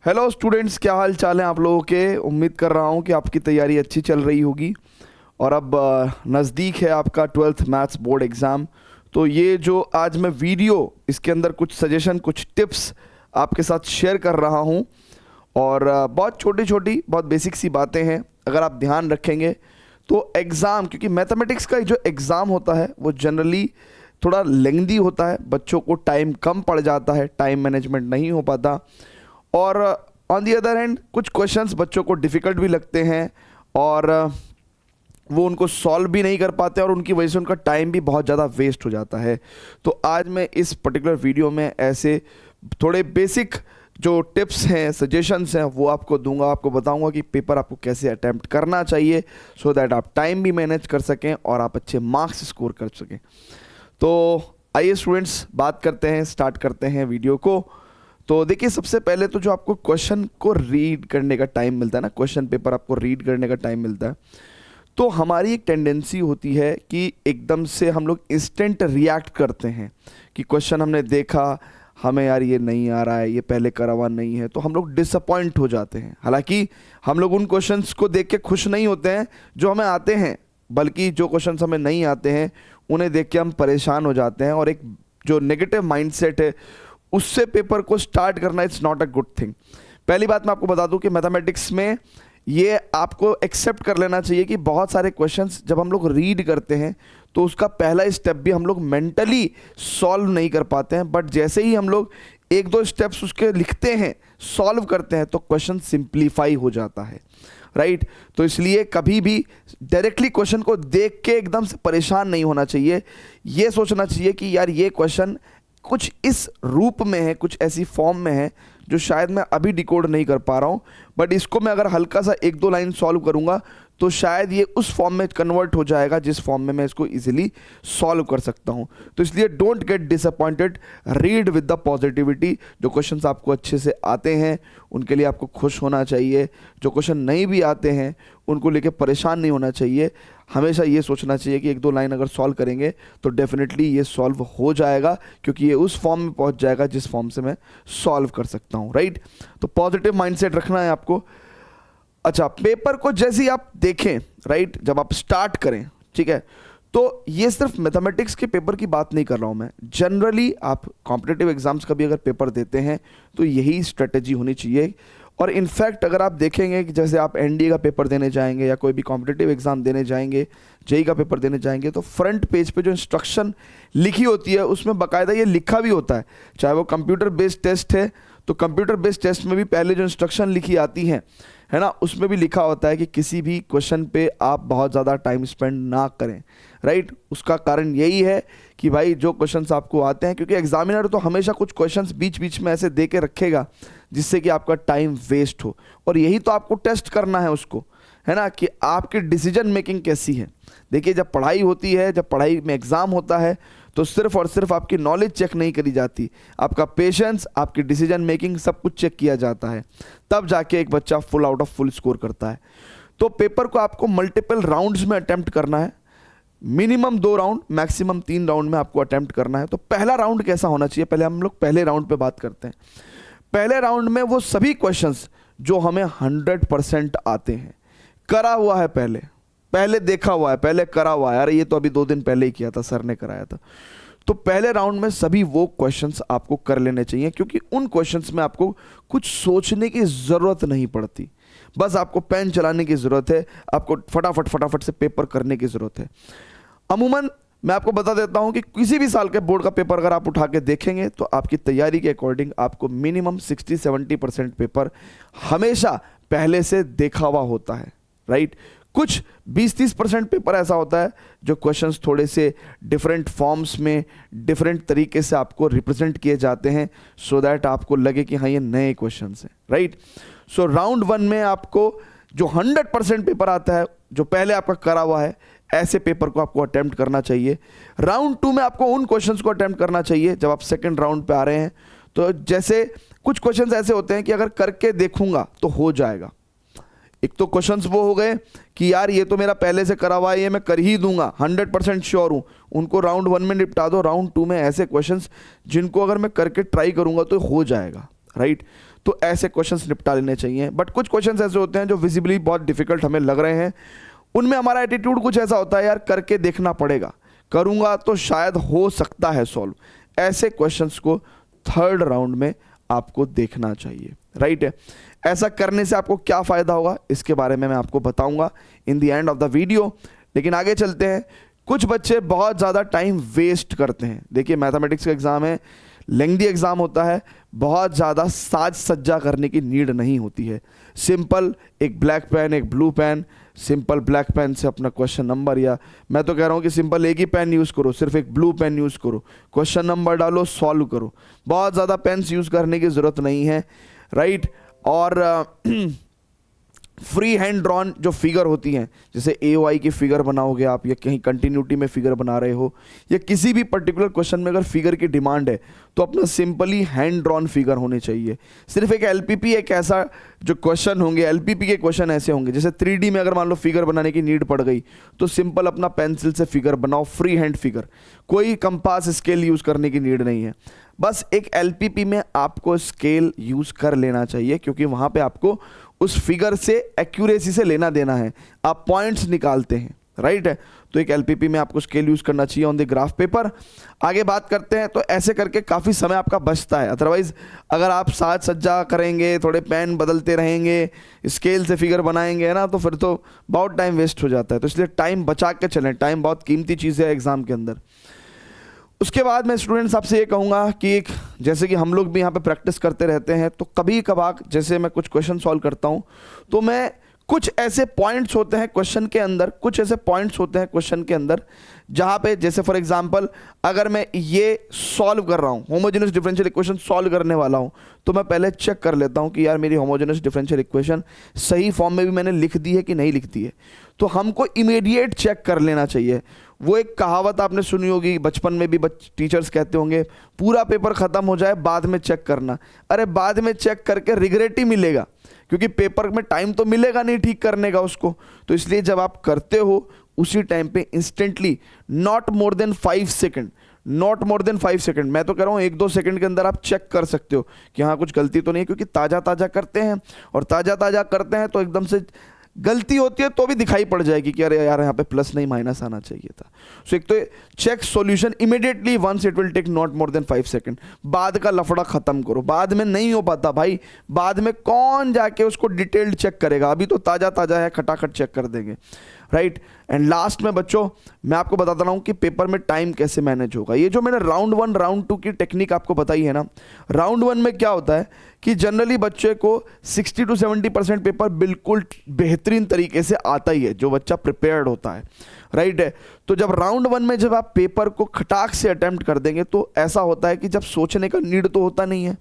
Hello students, क्या हाल चाल है आप लोगों के। उम्मीद कर रहा हूँ कि आपकी तैयारी अच्छी चल रही होगी और अब नज़दीक है आपका 12th मैथ्स बोर्ड एग्ज़ाम। तो ये जो आज मैं वीडियो इसके अंदर कुछ सजेशन, कुछ टिप्स आपके साथ शेयर कर रहा हूँ और बहुत छोटी छोटी, बहुत बेसिक सी बातें हैं। अगर आप ध्यान रखेंगे तो एग्ज़ाम, क्योंकि मैथमेटिक्स का जो एग्ज़ाम होता है वो जनरली थोड़ा लेंदी होता है, बच्चों को टाइम कम पड़ जाता है, टाइम मैनेजमेंट नहीं हो पाता और ऑन दी अदर हैंड कुछ क्वेश्चंस बच्चों को डिफ़िकल्ट भी लगते हैं और वो उनको सॉल्व भी नहीं कर पाते और उनकी वजह से उनका टाइम भी बहुत ज़्यादा वेस्ट हो जाता है। तो आज मैं इस पर्टिकुलर वीडियो में ऐसे थोड़े बेसिक जो टिप्स हैं, सजेशंस हैं, वो आपको दूंगा। आपको बताऊंगा कि पेपर आपको कैसे अटैम्प्ट करना चाहिए सो दैट आप टाइम भी मैनेज कर सकें और आप अच्छे मार्क्स स्कोर कर सकें। तो आइए स्टूडेंट्स, बात करते हैं, स्टार्ट करते हैं वीडियो को। तो देखिए, सबसे पहले तो जो आपको क्वेश्चन को रीड करने का टाइम मिलता है ना, क्वेश्चन पेपर आपको रीड करने का टाइम मिलता है, तो हमारी एक टेंडेंसी होती है कि एकदम से हम लोग इंस्टेंट रिएक्ट करते हैं कि क्वेश्चन हमने देखा, हमें यार ये नहीं आ रहा है, ये पहले करा हुआ नहीं है, तो हम लोग डिसअपॉइंट हो जाते हैं। हालांकि हम लोग उन क्वेश्चंस को देख के खुश नहीं होते हैं जो हमें आते हैं, बल्कि जो क्वेश्चंस हमें नहीं आते हैं उन्हें देख के हम परेशान हो जाते हैं और एक जो नेगेटिव माइंडसेट है उससे पेपर को स्टार्ट करना it's not a good thing. पहली बात मैं आपको बता दूं कि मैथमेटिक्स में ये आपको एक्सेप्ट कर लेना चाहिए कि बहुत सारे क्वेश्चंस जब हम लोग रीड करते हैं तो उसका पहला स्टेप भी हम लोग मेंटली सॉल्व नहीं कर पाते हैं, बट जैसे ही हम लोग एक दो स्टेप्स उसके लिखते हैं, सॉल्व करते हैं, तो क्वेश्चन सिंप्लीफाई हो जाता है, राइट। तो इसलिए कभी भी डायरेक्टली क्वेश्चन को देख के एकदम से परेशान नहीं होना चाहिए। ये सोचना चाहिए कि यार ये क्वेश्चन कुछ इस रूप में है, कुछ ऐसी फॉर्म में है जो शायद मैं अभी डिकोड नहीं कर पा रहा हूँ, बट इसको मैं अगर हल्का सा एक दो लाइन सॉल्व करूँगा तो शायद ये उस फॉर्म में कन्वर्ट हो जाएगा जिस फॉर्म में मैं इसको इजीली सॉल्व कर सकता हूँ। तो इसलिए don't get disappointed, read with the positivity. जो क्वेश्चंस आपको अच्छे से आते हैं उनके लिए आपको खुश होना चाहिए, जो क्वेश्चन नहीं भी आते हैं उनको लेके परेशान नहीं होना चाहिए। हमेशा ये सोचना चाहिए कि एक दो लाइन अगर सॉल्व करेंगे तो डेफिनेटली ये सॉल्व हो जाएगा, क्योंकि ये उस फॉर्म में पहुंच जाएगा जिस फॉर्म से मैं सॉल्व कर सकता हूं, राइट। तो पॉजिटिव माइंडसेट रखना है आपको। अच्छा, पेपर को जैसे ही आप देखें, राइट, जब आप स्टार्ट करें, ठीक है, तो ये सिर्फ मैथमेटिक्स के पेपर की बात नहीं कर रहा हूं मैं, जनरली आप कॉम्पिटिटिव एग्जाम्स का भी अगर पेपर देते हैं तो यही स्ट्रेटेजी होनी चाहिए। और इनफैक्ट अगर आप देखेंगे कि जैसे आप एनडीए का पेपर देने जाएंगे या कोई भी कॉम्पिटिटिव एग्जाम देने जाएंगे, जेई का पेपर देने जाएंगे, तो फ्रंट पेज पे जो इंस्ट्रक्शन लिखी होती है उसमें बाकायदा ये लिखा भी होता है। चाहे वो कंप्यूटर बेस्ड टेस्ट है तो कंप्यूटर बेस्ड टेस्ट में भी पहले जो इंस्ट्रक्शन लिखी आती हैं, है ना, उसमें भी लिखा होता है कि किसी भी क्वेश्चन पे आप बहुत ज़्यादा टाइम स्पेंड ना करें, राइट। उसका कारण यही है कि भाई जो क्वेश्चंस आपको आते हैं, क्योंकि एग्जामिनर तो हमेशा कुछ क्वेश्चंस बीच बीच में ऐसे दे के रखेगा जिससे कि आपका टाइम वेस्ट हो, और यही तो आपको टेस्ट करना है उसको, है ना, कि आपकी डिसीजन मेकिंग कैसी है। देखिए, जब पढ़ाई होती है, जब पढ़ाई में एग्ज़ाम होता है तो सिर्फ और सिर्फ आपकी नॉलेज चेक नहीं करी जाती, आपका पेशेंस, आपकी डिसीजन मेकिंग, सब कुछ चेक किया जाता है, तब जाके एक बच्चा full out of full score करता है। तो पेपर को आपको मल्टीपल राउंड्स में अटेम्प्ट करना है, मिनिमम 2 राउंड, मैक्सिमम 3 राउंड में आपको अटेम्प्ट करना है। तो पहला राउंड कैसा होना चाहिए, पहले हम लोग पहले राउंड पे बात करते हैं। पहले राउंड में वो सभी क्वेश्चंस जो हमें 100% आते हैं, करा हुआ है, पहले देखा हुआ है, पहले करा हुआ है, अरे ये तो अभी 2 दिन पहले ही किया था, सर ने कराया था, तो पहले राउंड में सभी वो क्वेश्चंस आपको कर लेने चाहिए, क्योंकि उन क्वेश्चंस में आपको कुछ सोचने की ज़रूरत नहीं पड़ती, बस आपको पेन चलाने की ज़रूरत है, आपको फटाफट से पेपर करने की ज़रूरत है। अमूमन मैं आपको बता देता हूं कि किसी भी साल के बोर्ड का पेपर अगर आप उठा के देखेंगे तो आपकी तैयारी के अकॉर्डिंग आपको मिनिमम 60-70% पेपर हमेशा पहले से देखा हुआ होता है, राइट। कुछ 20-30% पेपर ऐसा होता है जो क्वेश्चंस थोड़े से डिफरेंट फॉर्म्स में, डिफरेंट तरीके से आपको रिप्रेजेंट किए जाते हैं सो दैट आपको लगे कि हाँ ये नए क्वेश्चंस हैं, राइट। सो राउंड 1 में आपको जो 100% पेपर आता है, जो पहले आपका करा हुआ है, ऐसे पेपर को आपको अटेम्प्ट करना चाहिए। राउंड 2 में आपको उन क्वेश्चंस को अटेम्प्ट करना चाहिए जब आप सेकंड राउंड पे आ रहे हैं। तो जैसे कुछ क्वेश्चंस ऐसे होते हैं कि अगर करके देखूंगा तो हो जाएगा। एक तो क्वेश्चंस वो हो गए कि यार ये तो मेरा पहले से करा हुआ है, ये मैं कर ही दूंगा, 100% श्योर हूं, उनको राउंड 1 में निपटा दो। राउंड 2 में ऐसे क्वेश्चंस जिनको अगर मैं करके ट्राई करूंगा तो हो जाएगा, राइट। तो ऐसे क्वेश्चंस निपटा लेने चाहिए। बट कुछ क्वेश्चंस ऐसे होते हैं जो विजिबली बहुत डिफिकल्ट हमें लग रहे हैं, उनमें हमारा एटीट्यूड कुछ ऐसा होता है, यार करके देखना पड़ेगा, करूंगा तो शायद हो सकता है सॉल्व। ऐसे क्वेश्चंस को थर्ड राउंड में आपको देखना चाहिए, राइट है। ऐसा करने से आपको क्या फायदा होगा इसके बारे में मैं आपको बताऊंगा in the end of the video. लेकिन आगे चलते हैं। कुछ बच्चे बहुत ज़्यादा टाइम वेस्ट करते हैं। देखिए मैथमेटिक्स का एग्ज़ाम है, लेंथी एग्ज़ाम होता है, बहुत ज़्यादा साज सज्जा करने की नीड नहीं होती है। सिंपल एक ब्लैक पेन, एक blue pen, simple black pen से अपना क्वेश्चन नंबर, या मैं तो कह रहा हूँ कि सिंपल एक ही पेन यूज़ करो, सिर्फ एक ब्लू पेन यूज़ करो, क्वेश्चन नंबर डालो, सॉल्व करो। बहुत ज़्यादा पेन्स यूज़ करने की ज़रूरत नहीं है, राइट। और फ्री हैंड ड्रॉन जो फिगर होती हैं, जैसे AOI की फिगर बनाओगे आप, या कहीं कंटिन्यूटी में फिगर बना रहे हो, या किसी भी पर्टिकुलर क्वेश्चन में अगर फिगर की डिमांड है तो अपना सिंपली हैंड ड्रॉन फिगर होने चाहिए। सिर्फ एक LPP एक ऐसा जो क्वेश्चन होंगे, LPP के क्वेश्चन ऐसे होंगे, जैसे 3D में अगर मान लो फिगर बनाने की नीड पड़ गई तो सिंपल अपना पेंसिल से फिगर बनाओ, फ्री हैंड फिगर, कोई कंपास स्केल यूज़ करने की नीड नहीं है। बस एक LPP में आपको स्केल यूज़ कर लेना चाहिए, क्योंकि वहाँ पे आपको उस फिगर से एक्यूरेसी से लेना देना है, आप पॉइंट्स निकालते हैं, राइट है। तो एक LPP में आपको स्केल यूज़ करना चाहिए ऑन द ग्राफ पेपर। आगे बात करते हैं, तो ऐसे करके काफ़ी समय आपका बचता है। अदरवाइज़ अगर आप साज सज्जा करेंगे, थोड़े पेन बदलते रहेंगे, स्केल से फिगर बनाएंगे ना, तो फिर तो बहुत टाइम वेस्ट हो जाता है। तो इसलिए टाइम बचा के चलें, टाइम बहुत कीमती चीज़ है एग्ज़ाम के अंदर। उसके बाद मैं स्टूडेंट्स आपसे ये कहूँगा कि एक, जैसे कि हम लोग भी यहाँ पे प्रैक्टिस करते रहते हैं, तो कभी कभार जैसे मैं कुछ क्वेश्चन सॉल्व करता हूँ तो मैं कुछ ऐसे पॉइंट्स होते हैं क्वेश्चन के अंदर, कुछ ऐसे पॉइंट्स होते हैं क्वेश्चन के अंदर जहाँ पे, जैसे फॉर एग्जांपल अगर मैं ये सॉल्व कर रहा हूँ, होमोजेनियस डिफरेंशियल इक्वेशन सॉल्व करने वाला हूँ, तो मैं पहले चेक कर लेता हूँ कि यार मेरी होमोजेनियस डिफरेंशियल इक्वेशन सही फॉर्म में भी मैंने लिख दी है कि नहीं लिख दी है। तो हमको इमीडिएट चेक कर लेना चाहिए। वो एक कहावत आपने सुनी होगी, बचपन में भी टीचर्स कहते होंगे, पूरा पेपर ख़त्म हो जाए बाद में चेक करना। अरे बाद में चेक करके रिग्रेट ही मिलेगा, क्योंकि पेपर में टाइम तो मिलेगा नहीं ठीक करने का उसको। तो इसलिए जब आप करते हो उसी टाइम पे instantly, not more than 5 second, not more than 5 second, मैं तो कह रहा हूँ 1-2 सेकंड के अंदर आप चेक कर सकते हो कि हाँ कुछ गलती तो नहीं है, क्योंकि ताज़ा ताज़ा करते हैं, और ताज़ा ताज़ा करते हैं तो एकदम से गलती होती है तो भी दिखाई पड़ जाएगी कि अरे यार यहाँ पे प्लस नहीं माइनस आना चाहिए था। सो एक तो check solution immediately once it will take not more than 5 second. बाद का लफड़ा खत्म करो, बाद में नहीं हो पाता भाई, बाद में कौन जाके उसको डिटेल्ड चेक करेगा, अभी तो ताज़ा ताज़ा है, खटाखट चेक कर देंगे, राइट। एंड लास्ट में बच्चों मैं आपको बताता रहा हूँ कि पेपर में टाइम कैसे मैनेज होगा। ये जो मैंने राउंड 1 राउंड 2 की टेक्निक आपको बताई है ना, राउंड 1 में क्या होता है कि जनरली बच्चे को 60 to 70% पेपर बिल्कुल बेहतरीन तरीके से आता ही है, जो बच्चा प्रिपेयर्ड होता है, राइट है। तो जब राउंड 1 में जब आप पेपर को खटाक से अटेम्प्ट कर देंगे तो ऐसा होता है कि जब सोचने का नीड तो होता नहीं है।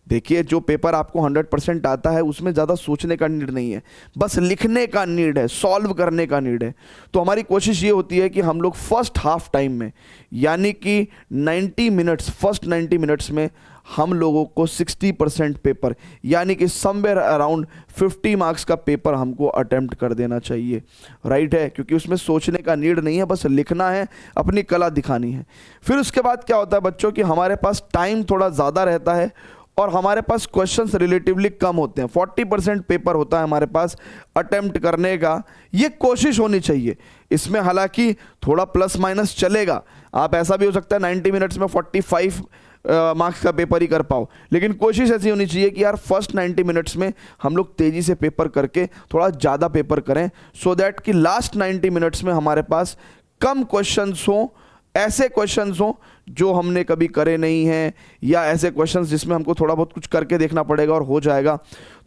देखिए जो पेपर आपको 100% आता है उसमें ज़्यादा सोचने का नीड नहीं है, बस लिखने का नीड है, सॉल्व करने का नीड है। तो हमारी कोशिश ये होती है कि हम लोग फर्स्ट हाफ टाइम में, यानी कि 90 मिनट्स, फर्स्ट 90 मिनट्स में हम लोगों को 60% पेपर, यानी कि समवेयर अराउंड 50 मार्क्स का पेपर हमको अटेम्प्ट कर देना चाहिए, राइट है, क्योंकि उसमें सोचने का नीड नहीं है, बस लिखना है, अपनी कला दिखानी है। फिर उसके बाद क्या होता है बच्चों कि हमारे पास टाइम थोड़ा ज़्यादा रहता है और हमारे पास क्वेश्चंस रिलेटिवली कम होते हैं। 40% पेपर होता है हमारे पास अटेम्प्ट करने का, ये कोशिश होनी चाहिए। इसमें हालांकि थोड़ा प्लस माइनस चलेगा, आप ऐसा भी हो सकता है 90 मिनट्स में 45 मार्क्स का पेपर ही कर पाओ, लेकिन कोशिश ऐसी होनी चाहिए कि यार फर्स्ट 90 मिनट्स में हम लोग तेज़ी से पेपर करके थोड़ा ज़्यादा पेपर करें, सो दैट कि लास्ट 90 मिनट्स में हमारे पास कम क्वेश्चंस हों, ऐसे क्वेश्चंस हों जो हमने कभी करे नहीं हैं, या ऐसे क्वेश्चंस जिसमें हमको थोड़ा बहुत कुछ करके देखना पड़ेगा और हो जाएगा।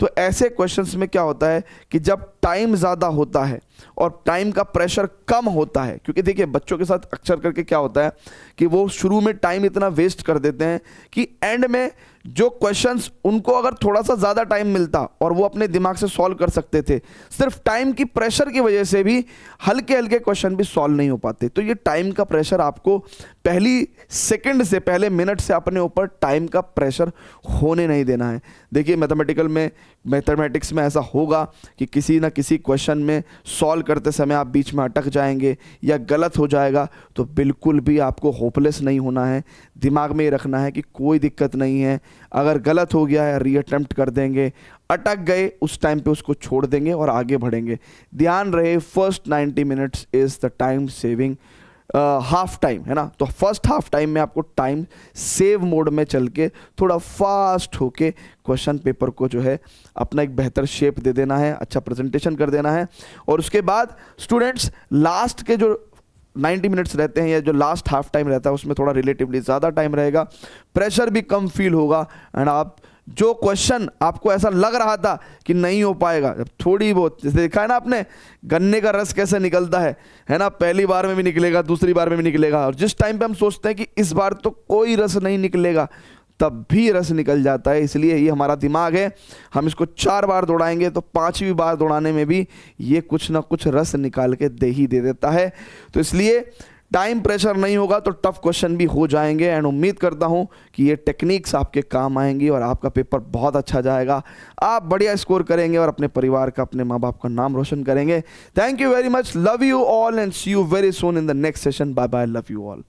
तो ऐसे क्वेश्चंस में क्या होता है कि जब टाइम ज़्यादा होता है और टाइम का प्रेशर कम होता है, क्योंकि देखिए बच्चों के साथ अक्सर करके क्या होता है कि वो शुरू में टाइम इतना वेस्ट कर देते हैं कि एंड में जो क्वेश्चंस उनको अगर थोड़ा सा ज़्यादा टाइम मिलता और वो अपने दिमाग से सॉल्व कर सकते थे, सिर्फ टाइम की प्रेशर की वजह से भी हल्के हल्के क्वेश्चन भी सॉल्व नहीं हो पाते। तो ये टाइम का प्रेशर आपको पहली सेकंड से, पहले मिनट से अपने ऊपर टाइम का प्रेशर होने नहीं देना है। देखिए मैथमेटिक्स में ऐसा होगा कि किसी ना किसी क्वेश्चन में सॉल्व करते समय आप बीच में अटक जाएंगे या गलत हो जाएगा, तो बिल्कुल भी आपको होपलेस नहीं होना है। दिमाग में ये रखना है कि कोई दिक्कत नहीं है, अगर गलत हो गया है रीअटेम्प्ट कर देंगे, अटक गए उस टाइम पे उसको छोड़ देंगे और आगे बढ़ेंगे। ध्यान रहे first 90 minutes is the time saving half time, है ना। तो फर्स्ट हाफ टाइम में आपको टाइम सेव मोड में चल के थोड़ा फास्ट होके क्वेश्चन पेपर को जो है अपना एक बेहतर शेप दे देना है, अच्छा प्रेजेंटेशन कर देना है। और उसके बाद स्टूडेंट्स लास्ट के जो 90 मिनट्स रहते हैं या जो लास्ट हाफ टाइम रहता है उसमें थोड़ा रिलेटिवली ज़्यादा टाइम रहेगा, प्रेशर भी कम फील होगा, एंड आप जो क्वेश्चन आपको ऐसा लग रहा था कि नहीं हो पाएगा, जब थोड़ी बहुत, जैसे देखा है ना आपने गन्ने का रस कैसे निकलता है ना, पहली बार में भी निकलेगा, दूसरी बार में भी निकलेगा, और जिस टाइम पे हम सोचते हैं कि इस बार तो कोई रस नहीं निकलेगा, तब भी रस निकल जाता है। इसलिए ये हमारा दिमाग है, हम इसको 4 बार दौड़ाएंगे तो 5वीं बार दौड़ाने में भी ये कुछ ना कुछ रस निकाल के दे देता है। तो इसलिए टाइम प्रेशर नहीं होगा तो टफ क्वेश्चन भी हो जाएंगे, एंड उम्मीद करता हूं कि ये टेक्निक्स आपके काम आएंगी और आपका पेपर बहुत अच्छा जाएगा, आप बढ़िया स्कोर करेंगे और अपने परिवार का, अपने माँ बाप का नाम रोशन करेंगे। Thank you very much, love you all and see you very soon in the next session. Bye bye, love you all.